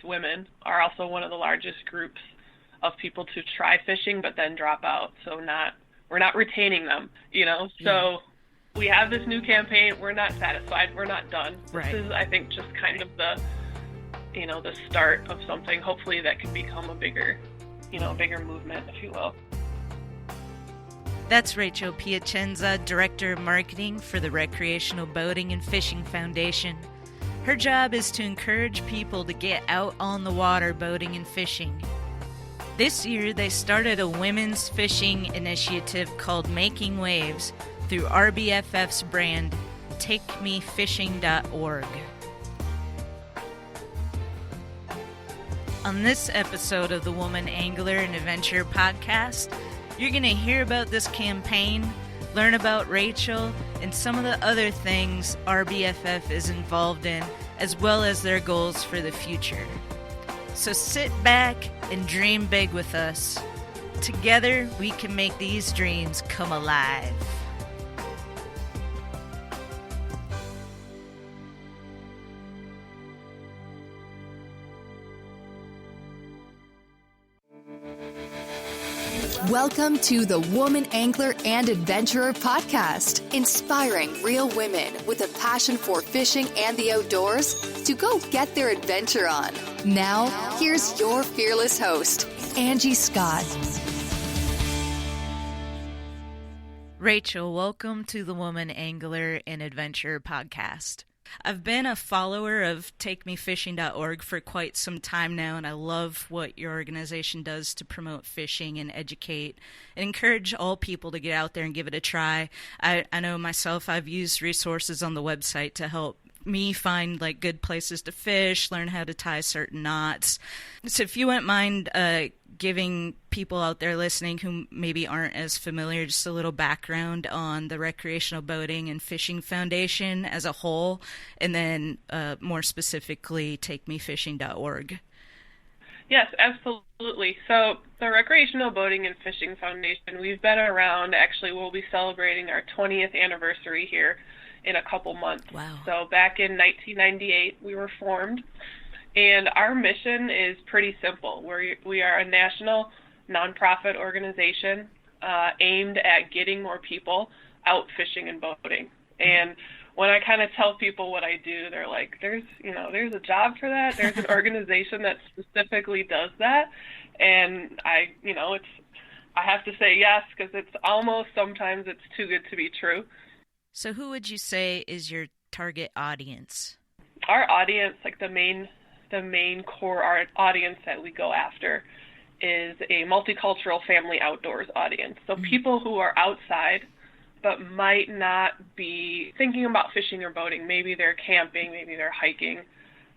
women are also one of the largest groups of people to try fishing but then drop out. So we're not retaining them, So we have this new campaign. We're not satisfied. We're not done. Right. This is, I think, just kind of the start of something, hopefully, that can become a bigger movement, if you will. That's Rachel Piacenza, Director of Marketing for the Recreational Boating and Fishing Foundation. Her job is to encourage people to get out on the water boating and fishing. This year, they started a women's fishing initiative called Making Waves through RBFF's brand, TakeMeFishing.org. On this episode of the Woman Angler and Adventurer podcast, you're going to hear about this campaign, learn about Rachel, and some of the other things RBFF is involved in, as well as their goals for the future. So sit back and dream big with us. Together, we can make these dreams come alive. Welcome to the Woman Angler and Adventurer podcast, inspiring real women with a passion for fishing and the outdoors to go get their adventure on. Now, here's your fearless host, Angie Scott. Rachel, welcome to the Woman Angler and Adventurer podcast. I've been a follower of TakeMeFishing.org for quite some time now, and I love what your organization does to promote fishing and educate and encourage all people to get out there and give it a try. I know myself, I've used resources on the website to help me find good places to fish, learn how to tie certain knots. So if you wouldn't mind giving people out there listening who maybe aren't as familiar just a little background on the Recreational Boating and Fishing Foundation as a whole, and then more specifically TakeMeFishing.org. Yes, absolutely. So the Recreational Boating and Fishing Foundation, we've been around. Actually, we'll be celebrating our 20th anniversary here in a couple months. Wow. So back in 1998, we were formed. And our mission is pretty simple. We are a national nonprofit organization aimed at getting more people out fishing and boating. And when I kind of tell people what I do, they're like, there's a job for that. There's an organization that specifically does that. And I have to say yes, because sometimes it's too good to be true. So who would you say is your target audience? Our audience, the main core audience that we go after is a multicultural family outdoors audience. So people who are outside but might not be thinking about fishing or boating. Maybe they're camping, maybe they're hiking,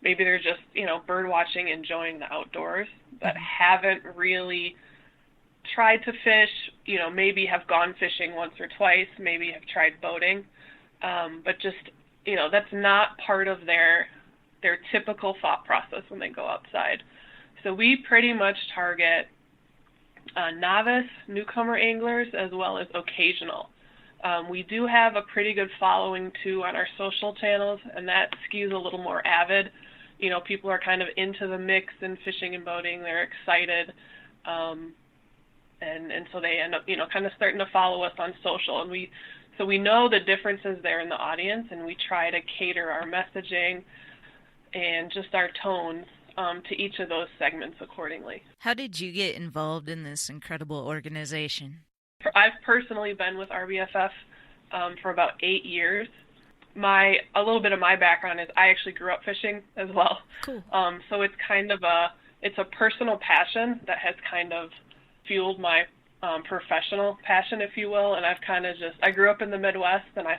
maybe they're just, bird watching, enjoying the outdoors, but haven't really tried to fish, maybe have gone fishing once or twice, maybe have tried boating, but just, that's not part of their typical thought process when they go outside. So we pretty much target novice, newcomer anglers, as well as occasional. We do have a pretty good following, too, on our social channels, and that skews a little more avid. People are kind of into the mix in fishing and boating. They're excited, and so they end up, kind of starting to follow us on social. And we know the differences there in the audience, and we try to cater our messaging and just our tones to each of those segments accordingly. How did you get involved in this incredible organization? I've personally been with RBFF for about 8 years. A little bit of my background is I actually grew up fishing as well. Cool. So it's kind of it's a personal passion that has kind of fueled my professional passion, if you will. And I grew up in the Midwest, and I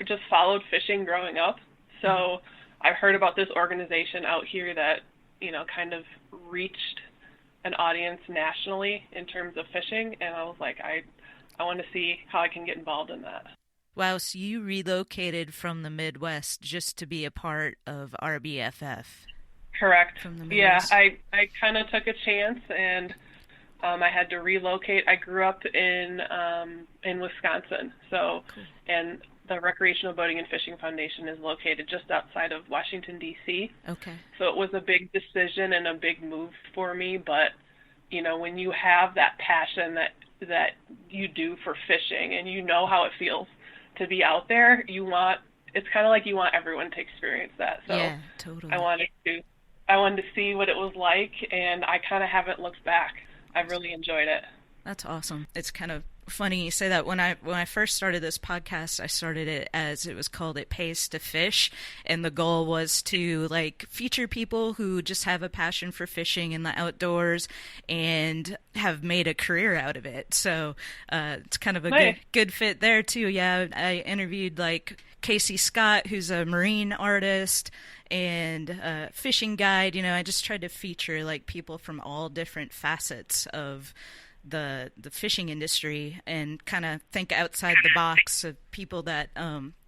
just followed fishing growing up. So I've heard about this organization out here that, kind of reached an audience nationally in terms of fishing, and I was like, I want to see how I can get involved in that. Wow, so you relocated from the Midwest just to be a part of RBFF. Correct. From the yeah, Midwest. I kind of took a chance, and I had to relocate. I grew up in Wisconsin, so cool. And the Recreational Boating and Fishing Foundation is located just outside of Washington, D.C. Okay. So it was a big decision and a big move for me. But, you know, when you have that passion that you do for fishing and you know how it feels to be out there, it's kind of like you want everyone to experience that. So yeah, totally. I wanted to see what it was like, and I kind of haven't looked back. I've really enjoyed it. That's awesome. It's kind of funny you say that. When I first started this podcast, I started it as it was called It Pays to Fish, and the goal was to like feature people who just have a passion for fishing in the outdoors and have made a career out of it. So it's kind of a nice. good fit there too. Yeah, I interviewed like Casey Scott, who's a marine artist and fishing guide. You know, I just tried to feature like people from all different facets of the fishing industry and kind of think outside the box of people that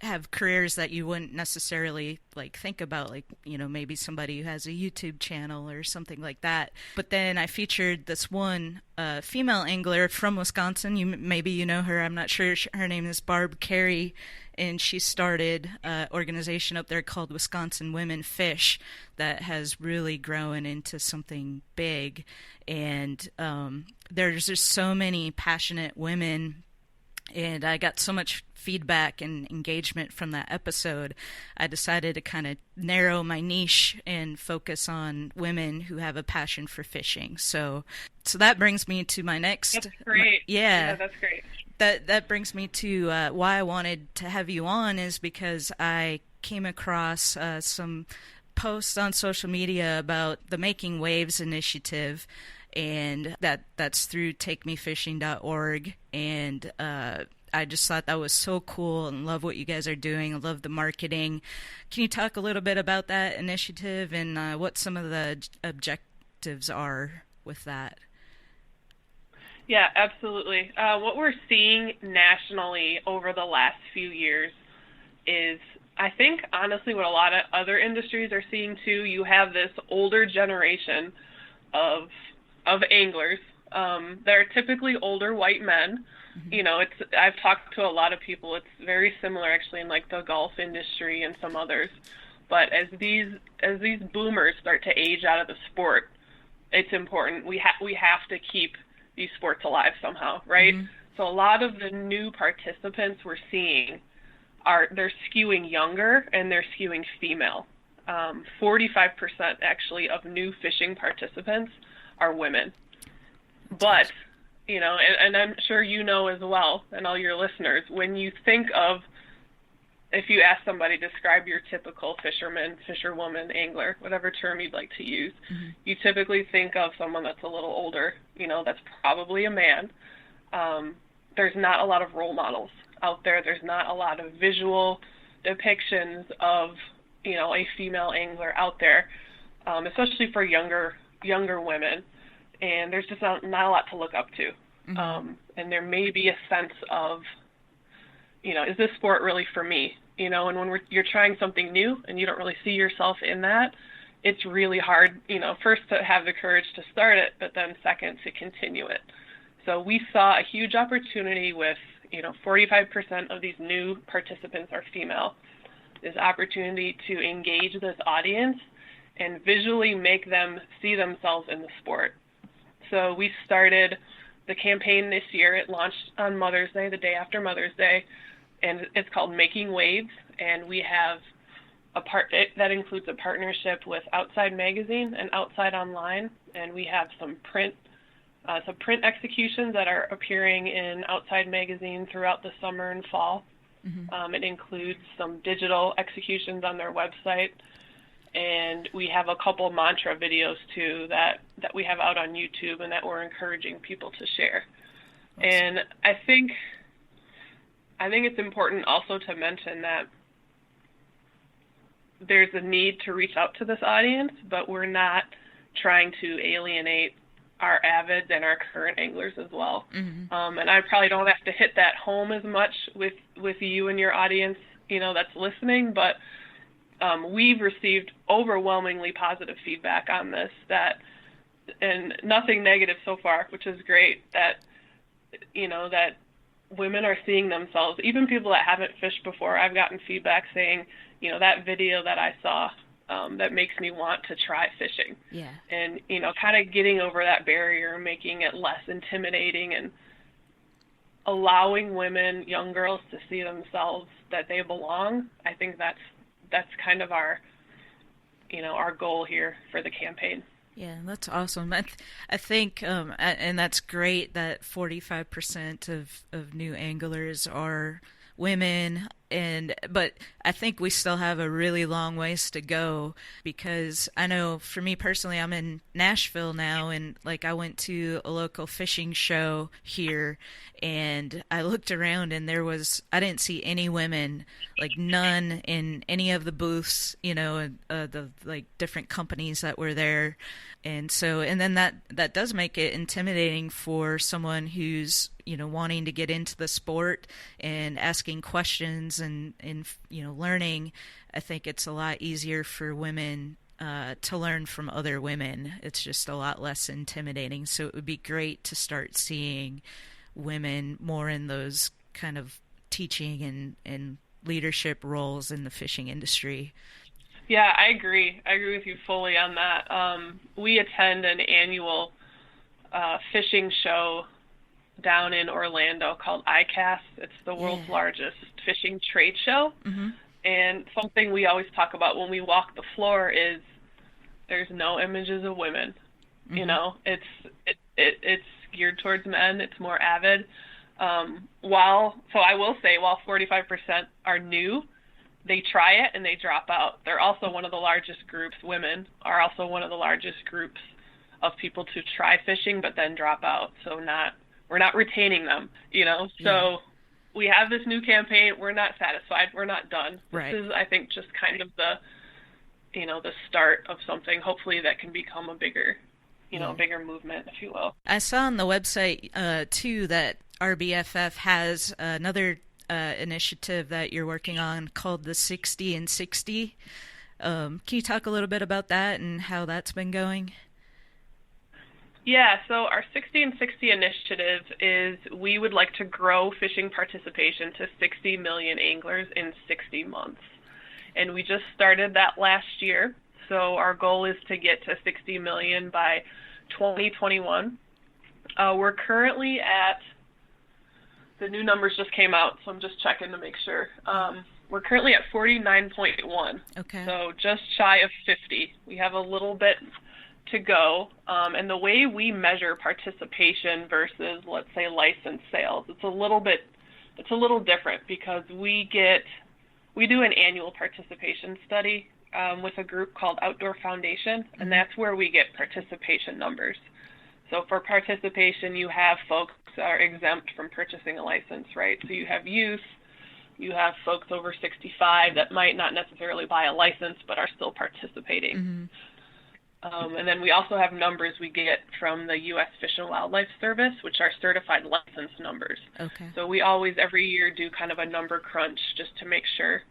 have careers that you wouldn't necessarily like think about, like, you know, maybe somebody who has a YouTube channel or something like that. But then I featured this one female angler from Wisconsin. Maybe you know her. I'm not sure. Her name is Barb Carey, and she started an organization up there called Wisconsin Women Fish that has really grown into something big. And there's just so many passionate women, and I got so much feedback and engagement from that episode. I decided to kind of narrow my niche and focus on women who have a passion for fishing. So that brings me to my next. That's great. Yeah, that's great. That brings me to why I wanted to have you on, is because I came across some posts on social media about the Making Waves initiative, and that's through takemefishing.org, and I just thought that was so cool and love what you guys are doing. I love the marketing. Can you talk a little bit about that initiative and what some of the objectives are with that? Yeah, absolutely. What we're seeing nationally over the last few years is, I think, honestly, what a lot of other industries are seeing too. You have this older generation of anglers that are typically older white men. Mm-hmm. You know, I've talked to a lot of people. It's very similar actually in like the golf industry and some others. But as these boomers start to age out of the sport, it's important. We have to keep these sports alive somehow, right? Mm-hmm. So a lot of the new participants we're seeing they're skewing younger and they're skewing female. 45% actually of new fishing participants are women. But, you know, and I'm sure you know as well, and all your listeners, when you think of, if you ask somebody, describe your typical fisherman, fisherwoman, angler, whatever term you'd like to use, mm-hmm. you typically think of someone that's a little older, you know, that's probably a man. There's not a lot of role models out there. There's not a lot of visual depictions of, you know, a female angler out there, especially for younger women. And there's just not a lot to look up to. Mm-hmm. And there may be a sense of, you know, is this sport really for me? You know, and when you're trying something new and you don't really see yourself in that, it's really hard, you know, first to have the courage to start it, but then second to continue it. So we saw a huge opportunity with, you know, 45% of these new participants are female. This opportunity to engage this audience and visually make them see themselves in the sport. So we started the campaign this year. It launched on Mother's Day, the day after Mother's Day, and it's called Making Waves. And we have that includes a partnership with Outside Magazine and Outside Online, and we have some print executions that are appearing in Outside Magazine throughout the summer and fall. Mm-hmm. It includes some digital executions on their website. And we have a couple mantra videos too that we have out on YouTube and that we're encouraging people to share. Awesome. And I think it's important also to mention that there's a need to reach out to this audience, but we're not trying to alienate our avids and our current anglers as well. Mm-hmm. And I probably don't have to hit that home as much with you and your audience, you know, that's listening, but we've received overwhelmingly positive feedback on this, and nothing negative so far, which is great, that, you know, that women are seeing themselves, even people that haven't fished before. I've gotten feedback saying, that video that I saw, that makes me want to try fishing. Yeah. And, kind of getting over that barrier, making it less intimidating, and allowing women, young girls, to see themselves that they belong. I think that's kind of our goal here for the campaign. Yeah, that's awesome. I think, and that's great that 45% of new anglers are women, but I think we still have a really long ways to go, because I know for me personally, I'm in Nashville now, and I went to a local fishing show here, and I looked around and I didn't see any women, none in any of the booths, the different companies that were there. And then that does make it intimidating for someone who's, wanting to get into the sport and asking questions and learning. I think it's a lot easier for women to learn from other women. It's just a lot less intimidating. So it would be great to start seeing women more in those kind of teaching and leadership roles in the fishing industry. Yeah, I agree. I agree with you fully on that. We attend an annual fishing show down in Orlando called ICAST. It's the world's largest fishing trade show. Mm-hmm. And something we always talk about when we walk the floor is there's no images of women. Mm-hmm. It's geared towards men. It's more avid. So I will say, while 45% are new, they try it and they drop out. They're also one of the largest groups. Women are also one of the largest groups of people to try fishing but then drop out. So we're not retaining them, So Yeah. We have this new campaign. We're not satisfied. We're not done. Right. This is, I think, just kind of the start of something, hopefully, that can become a bigger, bigger movement, if you will. I saw on the website, too, that RBFF has another initiative that you're working on called the 60 and 60. Can you talk a little bit about that and how that's been going? Yeah, so our 60 and 60 initiative is we would like to grow fishing participation to 60 million anglers in 60 months. And we just started that last year. So our goal is to get to 60 million by 2021. We're currently at, the new numbers just came out, so I'm just checking to make sure. We're currently at 49.1. Okay. So just shy of 50. We have a little bit to go. And the way we measure participation versus, let's say, license sales, it's a little different, because we do an annual participation study with a group called Outdoor Foundation, and that's where we get participation numbers. So for participation, you have folks that are exempt from purchasing a license, right? So you have youth, you have folks over 65 that might not necessarily buy a license but are still participating. Mm-hmm. And then we also have numbers we get from the U.S. Fish and Wildlife Service, which are certified license numbers. Okay. So we always, every year, do kind of a number crunch just to make sure,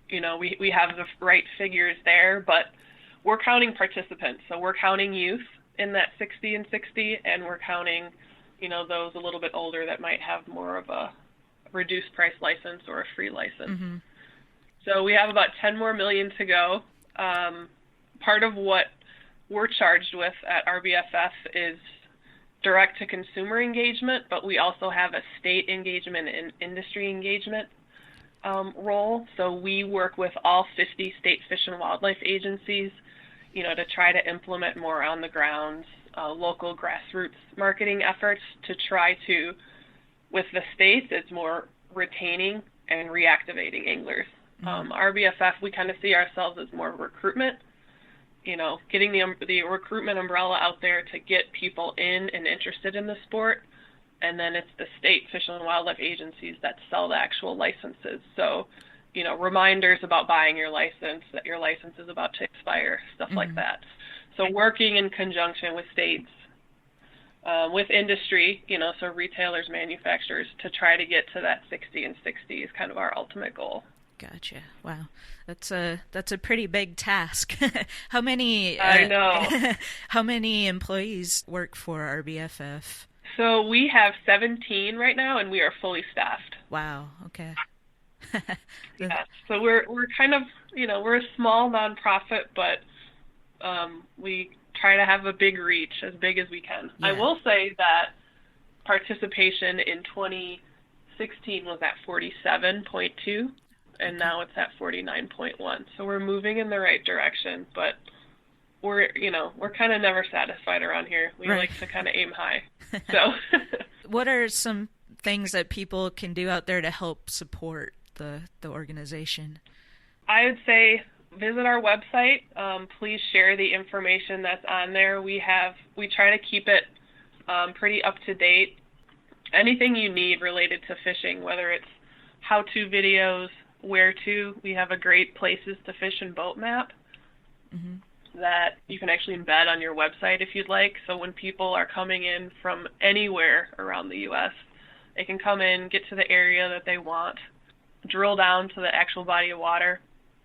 we have the right figures there. But we're counting participants. So we're counting youth in that 60 and 60, and we're counting, those a little bit older that might have more of a reduced price license or a free license. Mm-hmm. So we have about 10 more million to go. Part of what we're charged with at RBFF is direct-to-consumer engagement, but we also have a state engagement and industry engagement role. So we work with all 50 state fish and wildlife agencies, to try to implement more on-the-ground local grassroots marketing efforts to try to, with the states, it's more retaining and reactivating anglers. RBFF, we kind of see ourselves as more recruitment, getting the recruitment umbrella out there to get people in and interested in the sport. And then it's the state fish and wildlife agencies that sell the actual licenses. So, reminders about buying your license, that your license is about to expire, stuff like that. So working in conjunction with states, with industry, so retailers, manufacturers, to try to get to that 60 and 60 is kind of our ultimate goal. Gotcha. Wow, that's a pretty big task. How many? I know. How many employees work for RBFF? So we have 17 right now, and we are fully staffed. Wow. Okay. Yeah. So we're kind of, we're a small nonprofit, but we try to have a big reach, as big as we can. Yeah. I will say that participation in 2016 was at 47.2, and now it's at 49.1. So we're moving in the right direction, but we're kind of never satisfied around here. We like to kind of aim high. So what are some things that people can do out there to help support the organization? I would say visit our website. Please share the information that's on there. We try to keep it pretty up to date. Anything you need related to fishing, whether it's how-to videos, where to, we have a great places to fish and boat map that you can actually embed on your website if you'd like. So when people are coming in from anywhere around the U.S., they can come in, get to the area that they want, drill down to the actual body of water,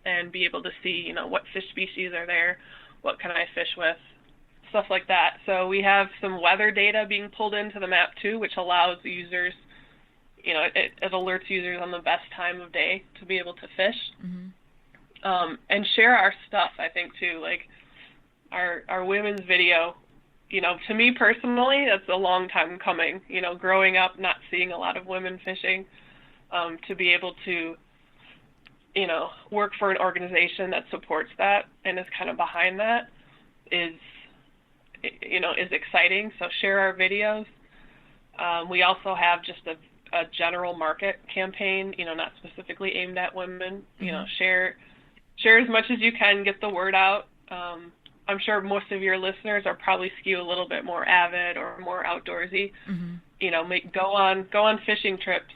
and be able to see, what fish species are there, what can I fish with, stuff like that. So we have some weather data being pulled into the map too, which allows users, it alerts users on the best time of day to be able to fish. And share our stuff, I think too, like our women's video. To me personally, that's a long time coming. Growing up, not seeing a lot of women fishing, to be able to, work for an organization that supports that and is kind of behind that is exciting. So share our videos. We also have just a general market campaign, not specifically aimed at women. Share as much as you can, get the word out. I'm sure most of your listeners are probably skew a little bit more avid or more outdoorsy. Go on fishing trips,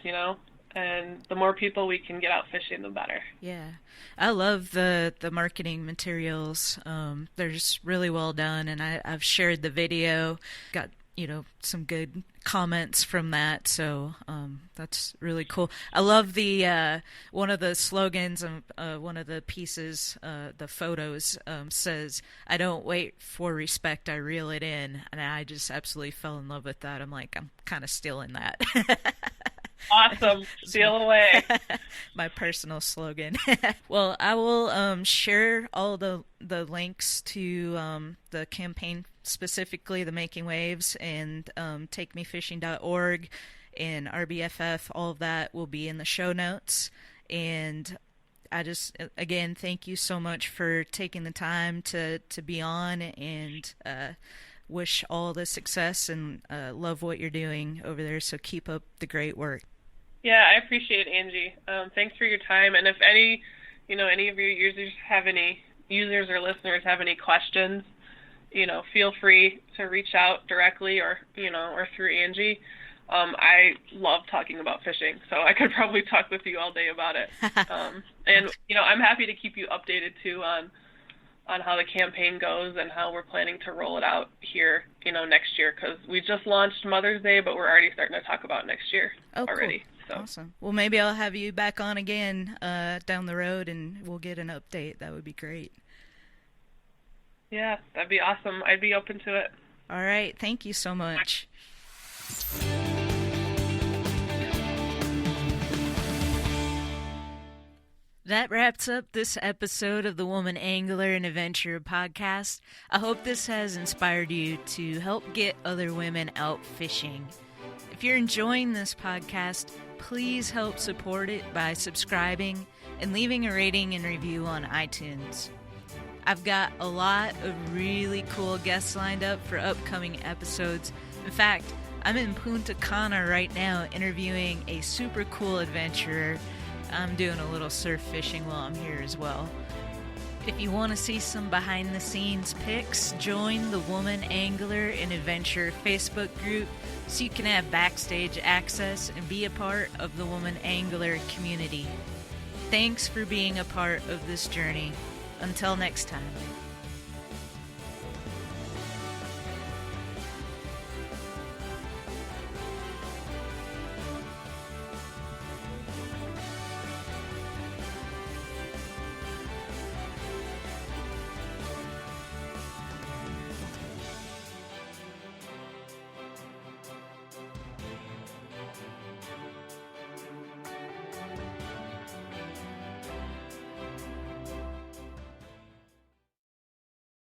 and the more people we can get out fishing, the better. Yeah. I love the marketing materials. They're just really well done, and I've shared the video, got some good comments from that, so that's really cool. I love the one of the slogans of one of the pieces, the photos, says, "I don't wait for respect, I reel it in," and I just absolutely fell in love with that. I'm kind of stealing that. Awesome. Steal away. My personal slogan. Well, I will share all the links to the campaign, specifically the Making Waves, and takemefishing.org and RBFF. All of that will be in the show notes. And I just, again, thank you so much for taking the time to be on, and wish all the success, and love what you're doing over there. So keep up the great work. Yeah, I appreciate it, Angie. Thanks for your time. And if any of your users or listeners have any questions, feel free to reach out directly or through Angie. I love talking about fishing, so I could probably talk with you all day about it. And I'm happy to keep you updated too on how the campaign goes and how we're planning to roll it out here, next year, because we just launched Mother's Day, but we're already starting to talk about next year already. Cool. So. Awesome. Well, maybe I'll have you back on again down the road, and we'll get an update. That would be great. Yeah, that'd be awesome. I'd be open to it. All right. Thank you so much. That wraps up this episode of the Woman Angler and Adventurer podcast. I hope this has inspired you to help get other women out fishing. If you're enjoying this podcast, please help support it by subscribing and leaving a rating and review on iTunes. I've got a lot of really cool guests lined up for upcoming episodes. In fact, I'm in Punta Cana right now interviewing a super cool adventurer. I'm doing a little surf fishing while I'm here as well. If you want to see some behind the scenes pics, join the Woman Angler and Adventurer Facebook group so you can have backstage access and be a part of the Woman Angler community. Thanks for being a part of this journey. Until next time.